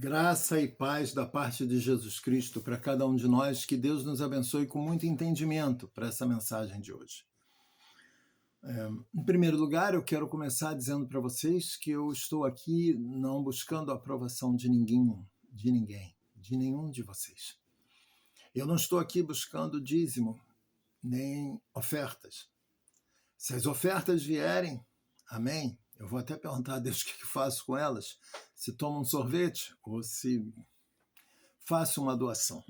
Graça e paz da parte de Jesus Cristo para cada um de nós, que Deus nos abençoe com muito entendimento para essa mensagem de hoje. Em primeiro lugar, eu quero começar dizendo para vocês que eu estou aqui não buscando a aprovação de ninguém, de nenhum de vocês. Eu não estou aqui buscando dízimo, nem ofertas. Se as ofertas vierem, amém, eu vou até perguntar a Deus o que faço com elas, se tomo um sorvete ou se faço uma doação.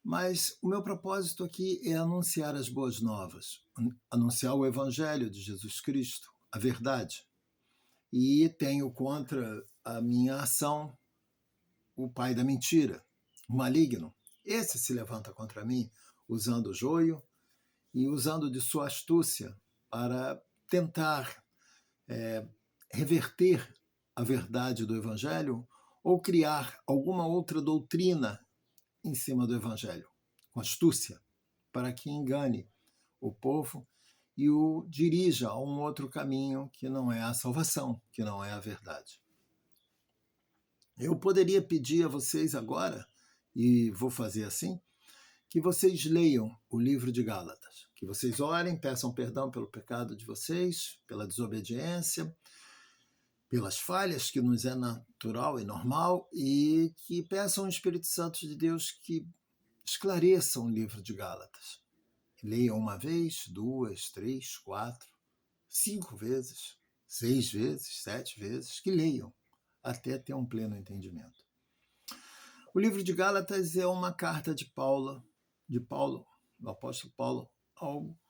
Mas o meu propósito aqui é anunciar as boas novas, anunciar o Evangelho de Jesus Cristo, a verdade. E tenho contra a minha ação o pai da mentira, o maligno. Esse se levanta contra mim usando o joio e usando de sua astúcia para tentar reverter a verdade do Evangelho ou criar alguma outra doutrina em cima do Evangelho, com astúcia, para que engane o povo e o dirija a um outro caminho que não é a salvação, que não é a verdade. Eu poderia pedir a vocês agora, e vou fazer assim, que vocês leiam o livro de Gálatas, que vocês orem, peçam perdão pelo pecado de vocês, pela desobediência, pelas falhas que nos é natural e normal, e que peçam ao Espírito Santo de Deus que esclareçam o livro de Gálatas. Leiam uma vez, 2, 3, 4, 5 vezes, 6 vezes, 7 vezes, que leiam, até ter um pleno entendimento. O livro de Gálatas é uma carta de Paulo, do apóstolo Paulo,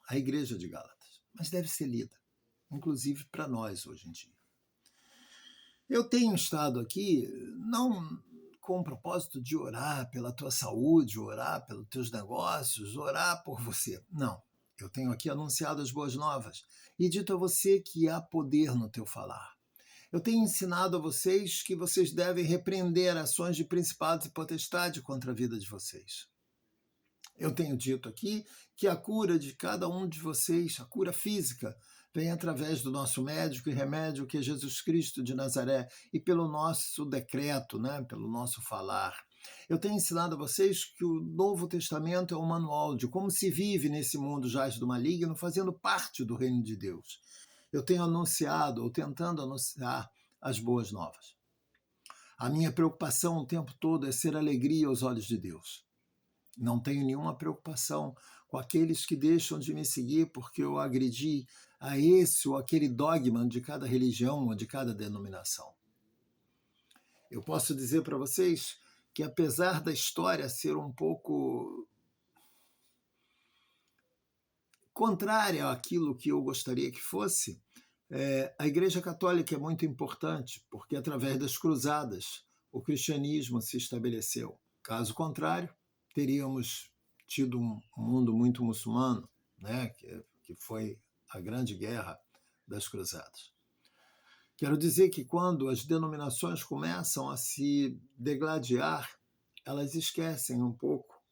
à igreja de Gálatas, mas deve ser lida, inclusive para nós hoje em dia. Eu tenho estado aqui, não com o propósito de orar pela tua saúde, orar pelos teus negócios, orar por você. Não. Eu tenho aqui anunciado as boas novas e dito a você que há poder no teu falar. Eu tenho ensinado a vocês que vocês devem repreender ações de principados e potestade contra a vida de vocês. Eu tenho dito aqui que a cura de cada um de vocês, a cura física, vem através do nosso médico e remédio, que é Jesus Cristo de Nazaré, e pelo nosso decreto, pelo nosso falar. Eu tenho ensinado a vocês que o Novo Testamento é um manual de como se vive nesse mundo jaz do maligno, fazendo parte do reino de Deus. Eu tenho anunciado, ou tentando anunciar, as boas novas. A minha preocupação o tempo todo é ser alegria aos olhos de Deus. Não tenho nenhuma preocupação com aqueles que deixam de me seguir porque eu agredi a esse ou aquele dogma de cada religião ou de cada denominação. Eu posso dizer para vocês que, apesar da história ser um pouco contrária àquilo que eu gostaria que fosse, a Igreja Católica é muito importante, porque através das cruzadas o cristianismo se estabeleceu. Caso contrário, teríamos tido um mundo muito muçulmano, que foi a grande guerra das cruzadas. Quero dizer que quando as denominações começam a se degladiar, elas esquecem um pouco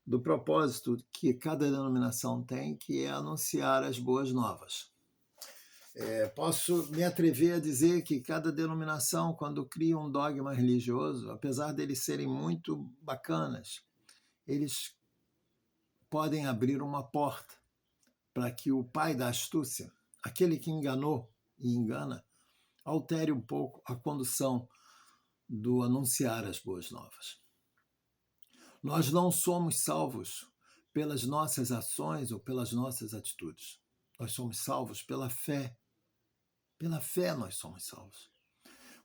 do propósito que cada denominação tem, que é anunciar as boas novas. Posso me atrever a dizer que cada denominação, quando cria um dogma religioso, apesar deles serem muito bacanas, eles podem abrir uma porta para que o pai da astúcia, aquele que enganou e engana, altere um pouco a condução do anunciar as boas novas. Nós não somos salvos pelas nossas ações ou pelas nossas atitudes. Nós somos salvos pela fé. Pela fé nós somos salvos.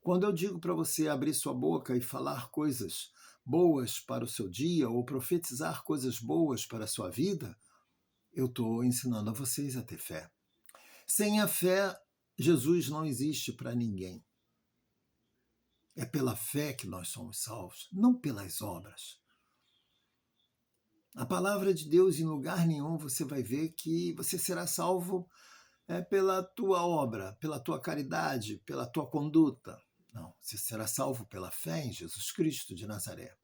Quando eu digo para você abrir sua boca e falar coisas boas para o seu dia ou profetizar coisas boas para a sua vida, eu estou ensinando a vocês a ter fé. Sem a fé, Jesus não existe para ninguém. É pela fé que nós somos salvos, não pelas obras. A palavra de Deus, em lugar nenhum, você vai ver que você será salvo pela tua obra, pela tua caridade, pela tua conduta. Não, você será salvo pela fé em Jesus Cristo de Nazaré.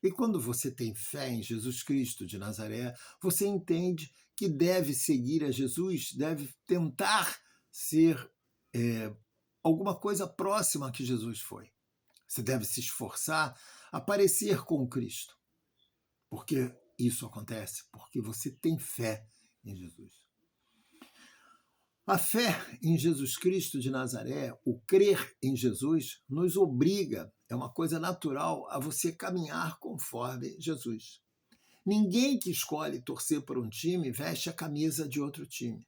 E quando você tem fé em Jesus Cristo de Nazaré, você entende que deve seguir a Jesus, deve tentar ser alguma coisa próxima a que Jesus foi. Você deve se esforçar a parecer com Cristo. Porque isso acontece porque você tem fé em Jesus. A fé em Jesus Cristo de Nazaré, o crer em Jesus, nos obriga, é uma coisa natural, a você caminhar conforme Jesus. Ninguém que escolhe torcer por um time veste a camisa de outro time.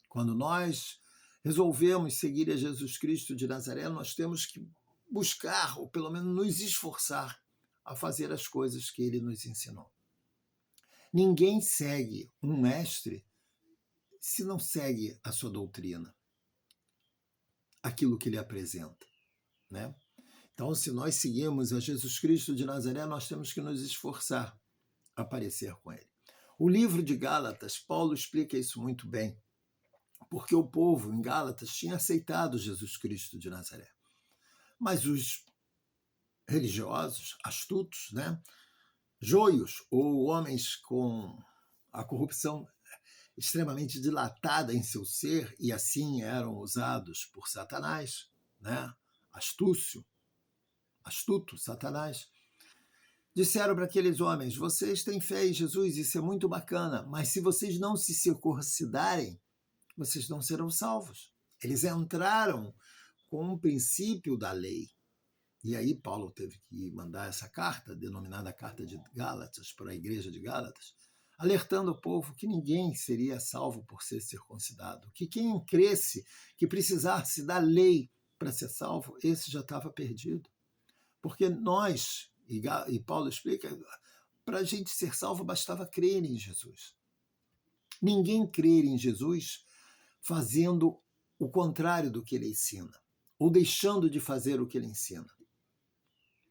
Quando nós resolvemos seguir a Jesus Cristo de Nazaré, nós temos que buscar, ou pelo menos nos esforçar, a fazer as coisas que ele nos ensinou. Ninguém segue um mestre se não segue a sua doutrina, aquilo que ele apresenta, né? Então, se nós seguimos a Jesus Cristo de Nazaré, nós temos que nos esforçar a parecer com ele. O livro de Gálatas, Paulo explica isso muito bem, porque o povo em Gálatas tinha aceitado Jesus Cristo de Nazaré. Mas os religiosos, astutos, né? Joios, ou homens com a corrupção extremamente dilatada em seu ser, e assim eram usados por Satanás, né? Astuto Satanás, disseram para aqueles homens: vocês têm fé em Jesus, isso é muito bacana, mas se vocês não se circuncidarem, vocês não serão salvos. Eles entraram com um princípio da lei. E aí Paulo teve que mandar essa carta, denominada Carta de Gálatas, para a igreja de Gálatas, alertando o povo que ninguém seria salvo por ser circuncidado, que quem cresce que precisasse da lei para ser salvo, esse já estava perdido. Porque nós, e Paulo explica, para a gente ser salvo bastava crer em Jesus. Ninguém crer em Jesus fazendo o contrário do que ele ensina, ou deixando de fazer o que ele ensina.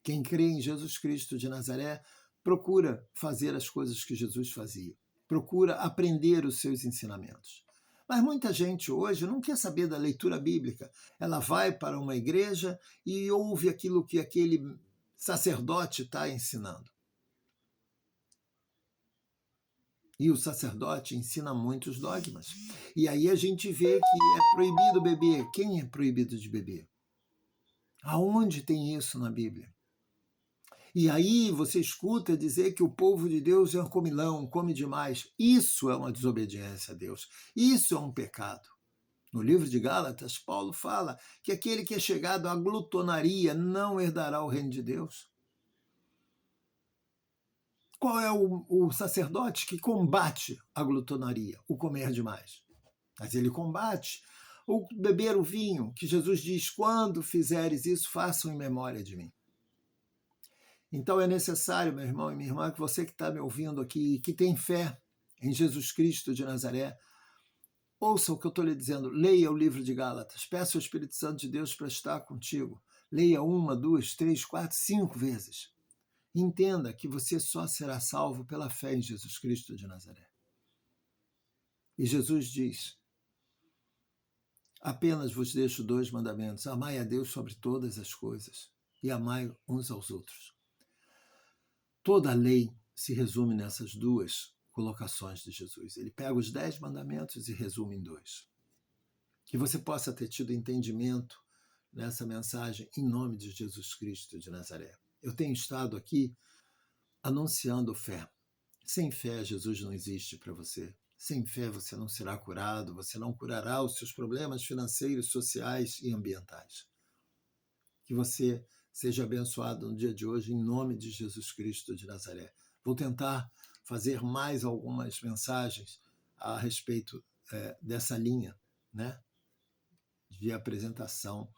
Quem crê em Jesus Cristo de Nazaré procura fazer as coisas que Jesus fazia, procura aprender os seus ensinamentos. Mas muita gente hoje não quer saber da leitura bíblica. Ela vai para uma igreja e ouve aquilo que aquele sacerdote está ensinando. E o sacerdote ensina muitos dogmas. E aí a gente vê que é proibido beber. Quem é proibido de beber? Aonde tem isso na Bíblia? E aí você escuta dizer que o povo de Deus é um comilão, come demais. Isso é uma desobediência a Deus. Isso é um pecado. No livro de Gálatas, Paulo fala que aquele que é chegado à glutonaria não herdará o reino de Deus. Qual é o sacerdote que combate a glutonaria, o comer demais? Mas ele combate o beber o vinho, que Jesus diz: quando fizeres isso, façam em memória de mim. Então é necessário, meu irmão e minha irmã, que você que está me ouvindo aqui, que tem fé em Jesus Cristo de Nazaré, ouça o que eu estou lhe dizendo, leia o livro de Gálatas, peça ao Espírito Santo de Deus para estar contigo, leia 1, 2, 3, 4, 5 vezes. Entenda que você só será salvo pela fé em Jesus Cristo de Nazaré. E Jesus diz: apenas vos deixo 2 mandamentos, amai a Deus sobre todas as coisas e amai uns aos outros. Toda a lei se resume nessas 2 colocações de Jesus. Ele pega os 10 mandamentos e resume em 2. Que você possa ter tido entendimento nessa mensagem em nome de Jesus Cristo de Nazaré. Eu tenho estado aqui anunciando fé. Sem fé, Jesus não existe para você. Sem fé, você não será curado, você não curará os seus problemas financeiros, sociais e ambientais. Que você seja abençoado no dia de hoje, em nome de Jesus Cristo de Nazaré. Vou tentar fazer mais algumas mensagens a respeito dessa linha, né, de apresentação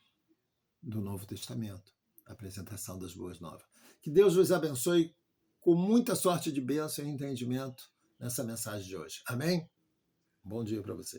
do Novo Testamento, apresentação das Boas Novas. Que Deus vos abençoe com muita sorte de bênção e entendimento nessa mensagem de hoje. Amém? Bom dia para você.